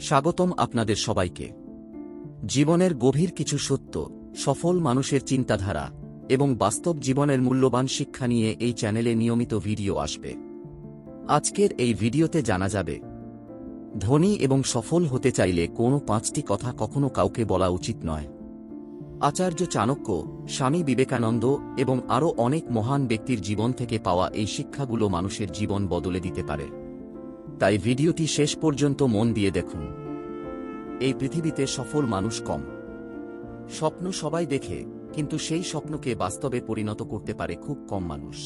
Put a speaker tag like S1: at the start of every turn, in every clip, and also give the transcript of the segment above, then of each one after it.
S1: স্বাগতম আপনাদের সবাইকে। জীবনের গভীর কিছু সত্য, সফল মানুষের চিন্তাধারা এবং বাস্তব জীবনের মূল্যবান শিক্ষা নিয়ে এই চ্যানেলে নিয়মিত ভিডিও আসবে। আজকের এই ভিডিওতে জানা যাবে, ধনী এবং সফল হতে চাইলে কোনো 5টি কথা কখনো কাউকে বলা উচিত নয়। আচার্য চাণক্য, স্বামী বিবেকানন্দ এবং আরও অনেক মহান ব্যক্তির জীবন থেকে পাওয়া এই শিক্ষাগুলো মানুষের জীবন বদলে দিতে পারে। তাই ভিডিওটি শেষ পর্যন্ত মন দিয়ে দেখুন। এই পৃথিবীতে সফল মানুষ কম। স্বপ্ন সবাই দেখে, কিন্তু সেই স্বপ্নকে বাস্তবে পরিণত করতে পারে খুব কম মানুষ।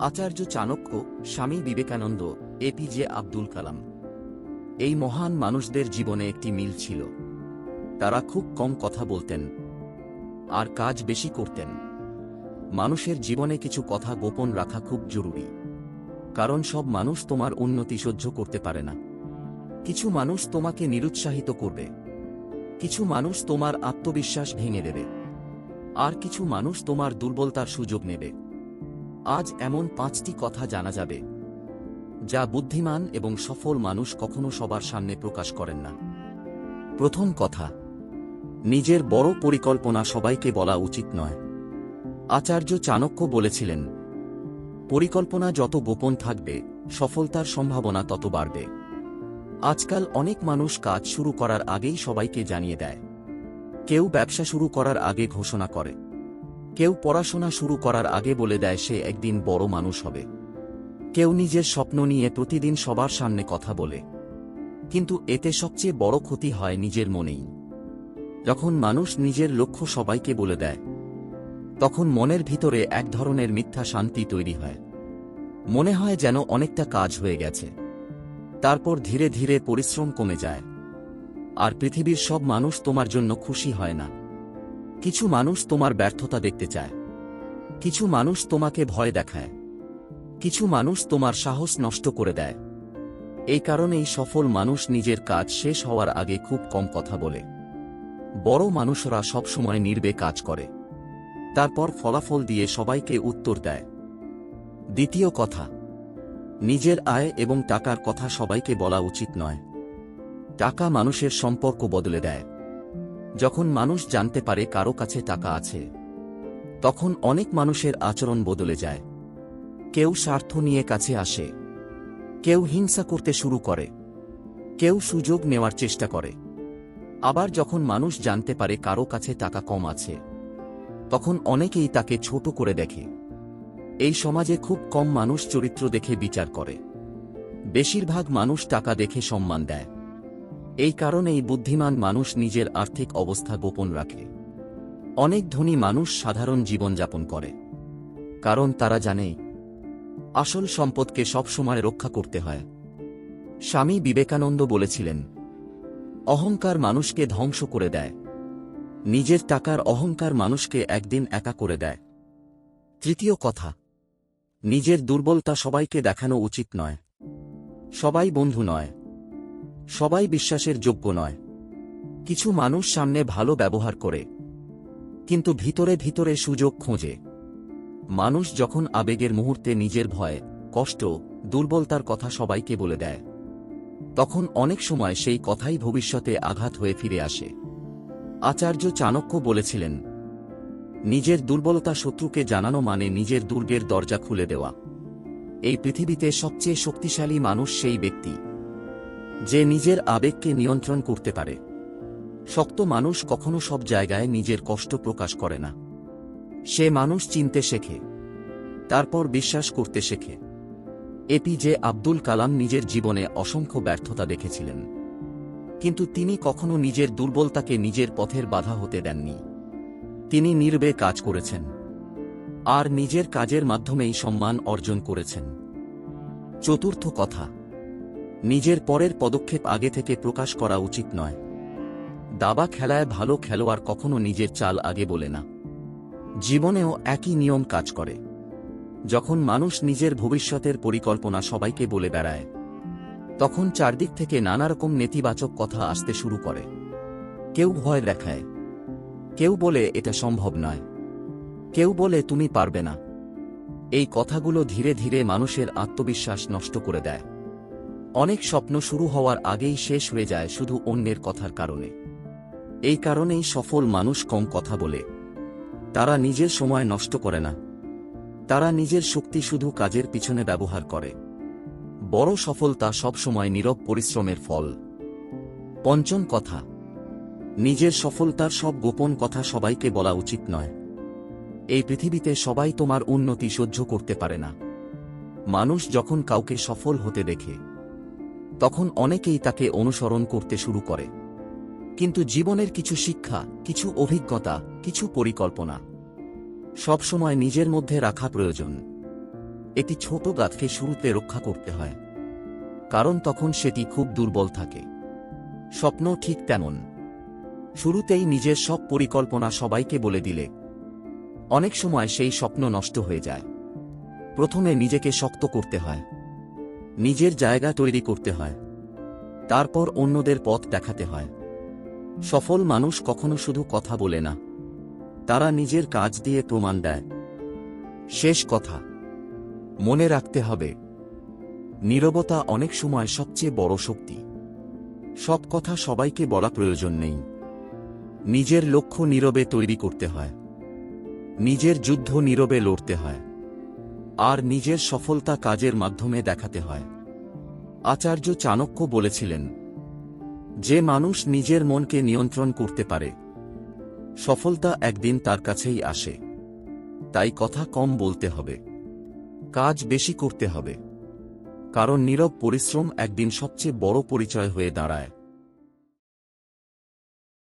S1: আচার্য চাণক্য, স্বামী বিবেকানন্দ, এপিজে আব্দুল কালাম, এই মহান মানুষদের জীবনে একটি মিল ছিল। তারা খুব কম কথা বলতেন আর কাজ বেশি করতেন। মানুষের জীবনে কিছু কথা গোপন রাখা খুব জরুরি, কারণ সব মানুষ তোমার উন্নতি সহ্য করতে পারে না। কিছু মানুষ তোমাকে নিরুৎসাহিত করবে, কিছু মানুষ তোমার আত্মবিশ্বাস ভেঙে দেবে, আর কিছু মানুষ তোমার দুর্বলতার সুযোগ নেবে। আজ এমন 5টি কথা জানা যাবে যা বুদ্ধিমান এবং সফল মানুষ কখনো সবার সামনে প্রকাশ করেন না। প্রথম কথা, নিজের বড় পরিকল্পনা সবাইকে বলা উচিত নয়। আচার্য চাণক্য বলেছিলেন, পরিকল্পনা যত গোপন থাকবে, সফলতার সম্ভাবনা তত বাড়বে। আজকাল অনেক মানুষ কাজ শুরু করার আগেই সবাইকে জানিয়ে দেয়। কেউ ব্যবসা শুরু করার আগে ঘোষণা করে, কেউ পড়াশোনা শুরু করার আগে বলে দেয় সে একদিন বড় মানুষ হবে। কেউ নিজের স্বপ্ন নিয়ে প্রতিদিন সবার সামনে কথা বলে, কিন্তু এতে সবচেয়ে বড় ক্ষতি হয় নিজের মনেই। যখন মানুষ নিজের লক্ষ্য সবাইকে বলে দেয়, তখন মনের ভিতরে এক ধরনের মিথ্যা শান্তি তৈরি হয়। মনে হয় যেন অনেকটা কাজ হয়ে গেছে। তারপর ধীরে ধীরে পরিশ্রম কমে যায়, আর পৃথিবীর সব মানুষ তোমার জন্য খুশি হয় না। কিছু মানুষ তোমার ব্যর্থতা দেখতে চায়, কিছু মানুষ তোমাকে ভয় দেখায়, কিছু মানুষ তোমার সাহস নষ্ট করে দেয়। এই কারণেই সফল মানুষ নিজের কাজ শেষ হওয়ার আগে খুব কম কথা বলে। বড় মানুষরা সবসময় নীরবে কাজ করে, তারপর ফলাফল দিয়ে সবাইকে উত্তর দেয়। দ্বিতীয় কথা, নিজের আয় এবং টাকার কথা সবাইকে বলা উচিত নয়। টাকা মানুষের সম্পর্ক বদলে দেয়। যখন মানুষ জানতে পারে কারো কাছে টাকা আছে, তখন অনেক মানুষের আচরণ বদলে যায়। কেউ স্বার্থ নিয়ে কাছে আসে, কেউ হিংসা করতে শুরু করে, কেউ সুযোগ নেওয়ার চেষ্টা করে। আবার যখন মানুষ জানতে পারে কারো কাছে টাকা কম আছে, তখন অনেকেই তাকে ছোট করে দেখে। এই সমাজে খুব কম মানুষ চরিত্র দেখে বিচার করে, বেশিরভাগ মানুষ টাকা দেখে সম্মান দেয়। এই কারণেই বুদ্ধিমান মানুষ নিজের আর্থিক অবস্থা গোপন রাখে। অনেক ধনী মানুষ সাধারণ জীবনযাপন করে, কারণ তারা জানে আসল সম্পদকে সবসময় রক্ষা করতে হয়। স্বামী বিবেকানন্দ বলেছিলেন, অহংকার মানুষকে ধ্বংস করে দেয়, নিজের টাকার অহংকার মানুষকে একদিন একা করে দেয়। তৃতীয় কথা, নিজের দুর্বলতা সবাইকে দেখানো উচিত নয়। সবাই বন্ধু নয়, সবাই বিশ্বাসের যোগ্য নয়। কিছু মানুষ সামনে ভালো ব্যবহার করে, কিন্তু ভিতরে ভিতরে সুযোগ খোঁজে। মানুষ যখন আবেগের মুহূর্তে নিজের ভয়, কষ্ট, দুর্বলতার কথা সবাইকে বলে দেয়, তখন অনেক সময় সেই কথাই ভবিষ্যতে আঘাত হয়ে ফিরে আসে। আচার্য চাণক্য বলেছিলেন, নিজের দুর্বলতা শত্রুকে জানানো মানে নিজের দুর্গের দরজা খুলে দেওয়া। এই পৃথিবীতে সবচেয়ে শক্তিশালী মানুষ সেই ব্যক্তি যে নিজের আবেগকে নিয়ন্ত্রণ করতে পারে। শক্ত মানুষ কখনো সব জায়গায় নিজের কষ্ট প্রকাশ করে না। সে মানুষ চিনতে শেখে, তারপর বিশ্বাস করতে শেখে। এপিজে আব্দুল কালাম নিজের জীবনে অসংখ্য ব্যর্থতা দেখেছিলেন, কিন্তু তিনি কখনো নিজের দুর্বলতাকে নিজের পথের বাধা হতে দেননি। তিনি নীরবে কাজ করেছেন, আর নিজের কাজের মাধ্যমেই সম্মান অর্জন করেছেন। চতুর্থ কথা, নিজের পরের পদক্ষেপ আগে থেকে প্রকাশ করা উচিত নয়। দাবা খেলায় ভালো খেলোয়াড় কখনো নিজের চাল আগে বলে না। জীবনেও একই নিয়ম কাজ করে। যখন মানুষ নিজের ভবিষ্যতের পরিকল্পনা সবাইকে বলে বেড়ায়, তখন চারদিক থেকে নানারকম নেতিবাচক কথা আসতে শুরু করে। কেউ ভয় দেখায়, কেউ বলে এটা সম্ভব নয়, কেউ বলে তুমি পারবে না। এই কথাগুলো ধীরে ধীরে মানুষের আত্মবিশ্বাস নষ্ট করে দেয়। অনেক স্বপ্ন শুরু হওয়ার আগেই শেষ হয়ে যায় শুধু অন্যের কথার কারণে। এই কারণেই সফল মানুষ কম কথা বলে। তারা নিজের সময় নষ্ট করে না। তারা নিজের শক্তি শুধু কাজের পিছনে ব্যবহার করে। বড় সফলতা সবসময় নীরব পরিশ্রমের ফল। পঞ্চম কথা, নিজের সফলতার সব গোপন কথা সবাইকে বলা উচিত নয়। এই পৃথিবীতে সবাই তোমার উন্নতি সহ্য করতে পারে না। মানুষ যখন কাউকে সফল হতে দেখে, তখন অনেকেই তাকে অনুসরণ করতে শুরু করে। কিন্তু জীবনের কিছু শিক্ষা, কিছু অভিজ্ঞতা, কিছু পরিকল্পনা সবসময় নিজের মধ্যে রাখা প্রয়োজন। একটি ছোট গাছকে শুরুতে রক্ষা করতে হয়, কারণ তখন সেটি খুব দুর্বল থাকে। স্বপ্ন ঠিক তেমন। শুরুতেই নিজের সব পরিকল্পনা সবাইকে বলে দিলে অনেক সময় সেই স্বপ্ন নষ্ট হয়ে যায়। প্রথমে নিজেকে শক্ত করতে হয়, নিজের জায়গা তৈরি করতে হয়, তারপর অন্যদের পথ দেখাতে হয়। সফল মানুষ কখনো শুধু কথা বলে না, তারা নিজের কাজ দিয়ে প্রমাণ দেয়। শেষ কথা, মনে রাখতে হবে, নীরবতা অনেক সময় সবচেয়ে বড় শক্তি। সব কথা সবাইকে বলা প্রয়োজন নেই। নিজের লক্ষ্য নীরবে তৈরি করতে হয়, নিজের যুদ্ধ নীরবে লড়তে হয়, আর নিজের সফলতা কাজের মাধ্যমে দেখাতে হয়। আচার্য চাণক্য বলেছিলেন, যে মানুষ নিজের মনকে নিয়ন্ত্রণ করতে পারে, সফলতা একদিন তার কাছেই আসে। তাই কথা কম বলতে হবে, কাজ বেশি করতে হবে, কারণ নীরব পরিশ্রম একদিন সবচেয়ে বড় পরিচয় হয়ে দাঁড়ায়।